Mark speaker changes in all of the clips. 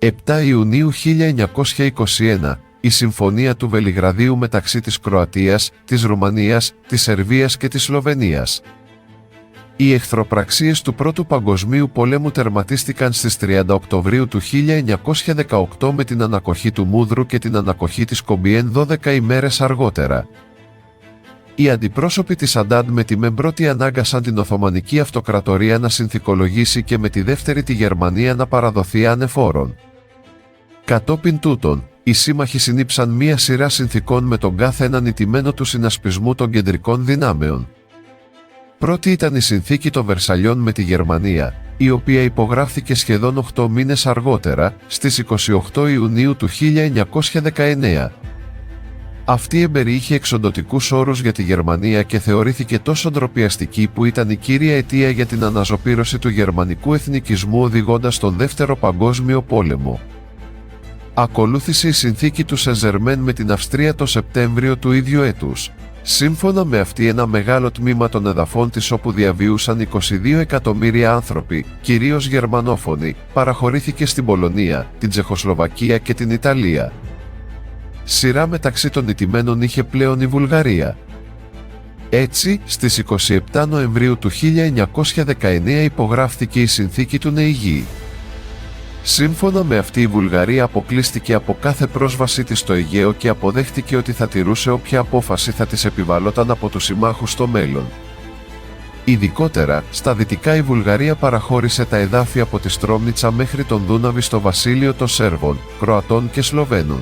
Speaker 1: 7 Ιουνίου 1921, η Συμφωνία του Βελιγραδίου μεταξύ της Κροατίας, της Ρουμανίας, της Σερβίας και της Σλοβενίας. Οι εχθροπραξίες του Πρώτου Παγκοσμίου Πολέμου τερματίστηκαν στις 30 Οκτωβρίου του 1918 με την ανακοχή του Μούδρου και την ανακοχή της Κομπιέν 12 ημέρες αργότερα. Οι αντιπρόσωποι της Αντάντ με τη Μεμπρώτη ανάγκασαν την Οθωμανική Αυτοκρατορία να συνθηκολογήσει και με τη δεύτερη τη Γερμανία να παραδοθεί ανεφόρον. Κατόπιν τούτων, οι σύμμαχοι συνήψαν μία σειρά συνθηκών με τον κάθε έναν ηττημένο του συνασπισμού των κεντρικών δυνάμεων. Πρώτη ήταν η συνθήκη των Βερσαλιών με τη Γερμανία, η οποία υπογράφηκε σχεδόν 8 μήνες αργότερα, στις 28 Ιουνίου του 1919. Αυτή εμπεριείχε εξοντωτικούς όρους για τη Γερμανία και θεωρήθηκε τόσο ντροπιαστική που ήταν η κύρια αιτία για την αναζωπήρωση του γερμανικού εθνικισμού οδηγώντας τον Δεύτερο Παγκόσμιο Πόλεμο. Ακολούθησε η συνθήκη του Σεν-Ζερμέν με την Αυστρία το Σεπτέμβριο του ίδιου έτους. Σύμφωνα με αυτή, ένα μεγάλο τμήμα των εδαφών της, όπου διαβιούσαν 22 εκατομμύρια άνθρωποι, κυρίως γερμανόφωνοι, παραχωρήθηκε στην Πολωνία, την Τσεχοσλοβακία και την Ιταλία. Σειρά μεταξύ των ηττημένων είχε πλέον η Βουλγαρία. Έτσι, στις 27 Νοεμβρίου του 1919 υπογράφθηκε η συνθήκη του Νεϊγή. Σύμφωνα με αυτή, η Βουλγαρία αποκλείστηκε από κάθε πρόσβασή της στο Αιγαίο και αποδέχτηκε ότι θα τηρούσε όποια απόφαση θα της επιβαλόταν από τους συμμάχους στο μέλλον. Ειδικότερα, στα δυτικά η Βουλγαρία παραχώρησε τα εδάφη από τη Στρόμνιτσα μέχρι τον Δούναβη στο βασίλειο των Σέρβων, Κροατών και Σλοβαίνων.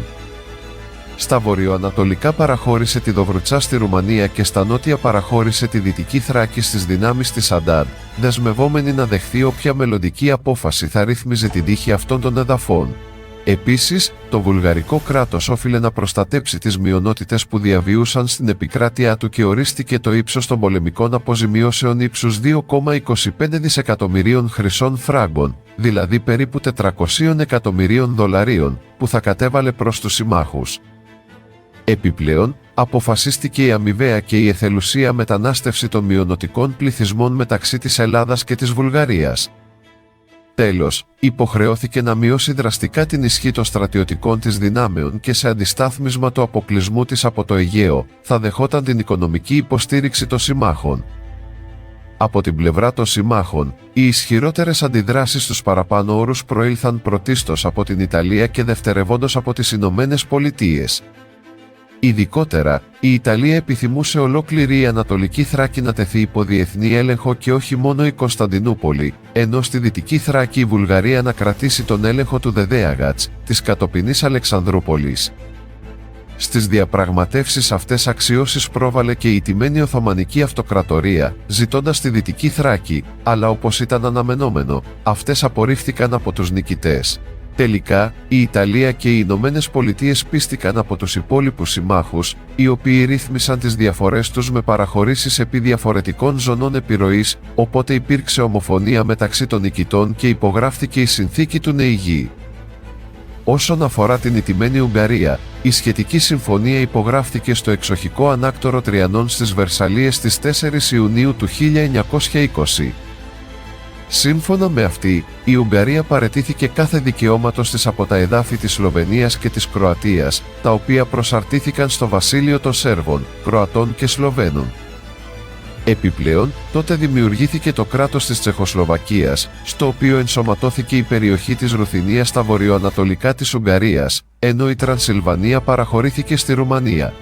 Speaker 1: Στα βορειοανατολικά παραχώρησε τη Δοβρουτσά στη Ρουμανία και στα νότια παραχώρησε τη Δυτική Θράκη στις δυνάμεις της Αντάντ, δεσμευόμενη να δεχθεί όποια μελλοντική απόφαση θα ρύθμιζε την τύχη αυτών των εδαφών. Επίσης, το βουλγαρικό κράτος όφιλε να προστατέψει τις μειονότητες που διαβιούσαν στην επικράτειά του και ορίστηκε το ύψος των πολεμικών αποζημιώσεων ύψους 2,25 δισεκατομμυρίων χρυσών φράγκων, δηλαδή περίπου 400 εκατομμυρίων δολαρίων, που θα κατέβαλε προς τους συμμάχους. Επιπλέον, αποφασίστηκε η αμοιβαία και η εθελουσία μετανάστευση των μειονοτικών πληθυσμών μεταξύ της Ελλάδας και της Βουλγαρίας. Τέλος, υποχρεώθηκε να μειώσει δραστικά την ισχύ των στρατιωτικών της δυνάμεων και σε αντιστάθμισμα του αποκλεισμού της από το Αιγαίο, θα δεχόταν την οικονομική υποστήριξη των συμμάχων. Από την πλευρά των συμμάχων, οι ισχυρότερες αντιδράσεις στους παραπάνω όρους προήλθαν πρωτίστως από την Ιταλία και δευτερευόντως από τις Ηνωμένες Πολιτείες. Ειδικότερα, η Ιταλία επιθυμούσε ολόκληρη η Ανατολική Θράκη να τεθεί υπό διεθνή έλεγχο και όχι μόνο η Κωνσταντινούπολη, ενώ στη Δυτική Θράκη η Βουλγαρία να κρατήσει τον έλεγχο του Δεδέαγατς, της κατοπινής Αλεξανδρούπολης. Στις διαπραγματεύσεις αυτές αξιώσεις πρόβαλε και η ηττημένη Οθωμανική Αυτοκρατορία, ζητώντας τη Δυτική Θράκη, αλλά όπως ήταν αναμενόμενο, αυτές απορρίφθηκαν από τους νικητές. Τελικά, η Ιταλία και οι Ηνωμένες Πολιτείες πίστηκαν από τους υπόλοιπους συμμάχους, οι οποίοι ρύθμισαν τις διαφορές τους με παραχωρήσεις επί διαφορετικών ζωνών επιρροής, οπότε υπήρξε ομοφωνία μεταξύ των νικητών και υπογράφτηκε η συνθήκη του Νεϊγή. Όσον αφορά την ηττημένη Ουγγαρία, η σχετική συμφωνία υπογράφτηκε στο εξοχικό ανάκτορο Τριανών στις Βερσαλίες στις 4 Ιουνίου του 1920. Σύμφωνα με αυτή, η Ουγγαρία παραιτήθηκε κάθε δικαιώματος της από τα εδάφη της Σλοβενίας και της Κροατίας, τα οποία προσαρτήθηκαν στο βασίλειο των Σέρβων, Κροατών και Σλοβαίνων. Επιπλέον, τότε δημιουργήθηκε το κράτος της Τσεχοσλοβακίας, στο οποίο ενσωματώθηκε η περιοχή της Ρουθινίας στα βορειοανατολικά της Ουγγαρίας, ενώ η Τρανσιλβανία παραχωρήθηκε στη Ρουμανία.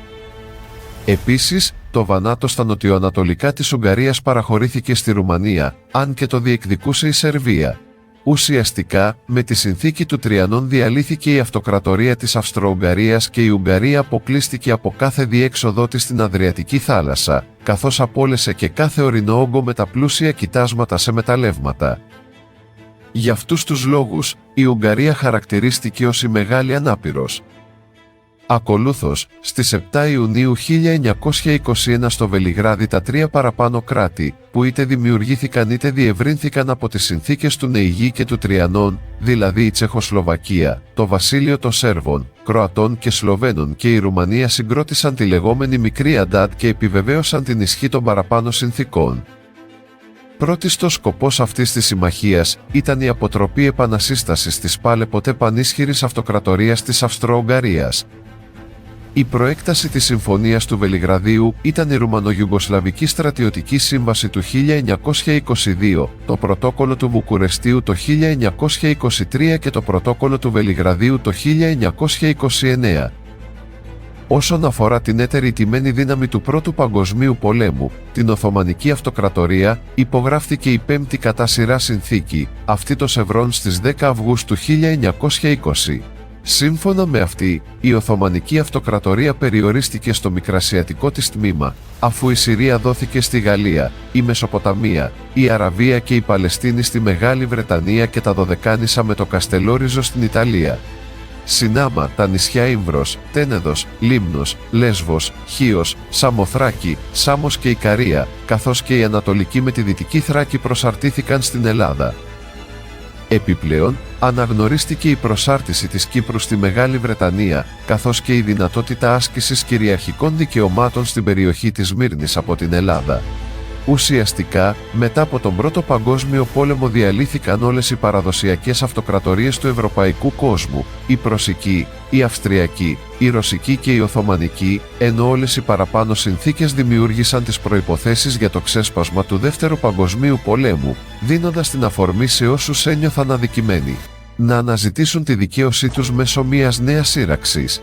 Speaker 1: Επίσης, το Βανάτο στα νοτιοανατολικά της Ουγγαρίας παραχωρήθηκε στη Ρουμανία, αν και το διεκδικούσε η Σερβία. Ουσιαστικά, με τη συνθήκη του Τριανών διαλύθηκε η αυτοκρατορία της Αυστρο-Ουγγαρίας και η Ουγγαρία αποκλείστηκε από κάθε διέξοδό της στην Αδριατική θάλασσα, καθώς απόλυσε και κάθε ορεινό όγκο με τα πλούσια κοιτάσματα σε μεταλλεύματα. Για αυτούς τους λόγους, η Ουγγαρία χαρακτηρίστηκε ως η Μεγάλη Ανάπηρος. Ακολούθως, στις 7 Ιουνίου 1921 στο Βελιγράδι τα τρία παραπάνω κράτη, που είτε δημιουργήθηκαν είτε διευρύνθηκαν από τις συνθήκες του Νεϊγή και του Τριανών, δηλαδή η Τσεχοσλοβακία, το βασίλειο των Σέρβων, Κροατών και Σλοβαίνων και η Ρουμανία συγκρότησαν τη λεγόμενη Μικρή Αντάντ και επιβεβαίωσαν την ισχύ των παραπάνω συνθήκων. Πρώτιστος σκοπός αυτής της συμμαχίας ήταν η αποτροπή επανασύστασης της πάλε ποτέ πανίσχυρης αυτοκρατορίας της Αυστρο-Ουγγαρίας. Η προέκταση της Συμφωνίας του Βελιγραδίου ήταν η Ρουμανο-Ιουγκοσλαβική Στρατιωτική Σύμβαση του 1922, το Πρωτόκολλο του Βουκουρεστίου το 1923 και το Πρωτόκολλο του Βελιγραδίου το 1929. Όσον αφορά την έτερη-ηττημένη δύναμη του Πρώτου Παγκοσμίου Πολέμου, την Οθωμανική Αυτοκρατορία, υπογράφτηκε η πέμπτη κατά σειρά συνθήκη, αυτή το Σευρών στις 10 Αυγούστου 1920. Σύμφωνα με αυτή, η Οθωμανική Αυτοκρατορία περιορίστηκε στο μικρασιατικό της τμήμα, αφού η Συρία δόθηκε στη Γαλλία, η Μεσοποταμία, η Αραβία και η Παλαιστίνη στη Μεγάλη Βρετανία και τα Δωδεκάνησα με το Καστελόριζο στην Ιταλία. Συνάμα, τα νησιά Ήμβρος, Τένεδος, Λίμνος, Λέσβος, Χίος, Σαμοθράκη, Σάμος και Ικαρία, καθώς και η Ανατολική με τη Δυτική Θράκη προσαρτήθηκαν στην Ελλάδα. Επιπλέον, αναγνωρίστηκε η προσάρτηση της Κύπρου στη Μεγάλη Βρετανία, καθώς και η δυνατότητα άσκησης κυριαρχικών δικαιωμάτων στην περιοχή της Μύρνης από την Ελλάδα. Ουσιαστικά, μετά από τον Πρώτο Παγκόσμιο Πόλεμο διαλύθηκαν όλες οι παραδοσιακές αυτοκρατορίες του ευρωπαϊκού κόσμου, η Πρωσική, η Αυστριακή, η Ρωσική και η Οθωμανική, ενώ όλες οι παραπάνω συνθήκες δημιούργησαν τις προϋποθέσεις για το ξέσπασμα του Δεύτερου Παγκοσμίου Πολέμου, δίνοντας την αφορμή σε όσους ένιωθαν αδικημένοι να αναζητήσουν τη δικαίωσή τους μέσω μιας νέας σύραξης,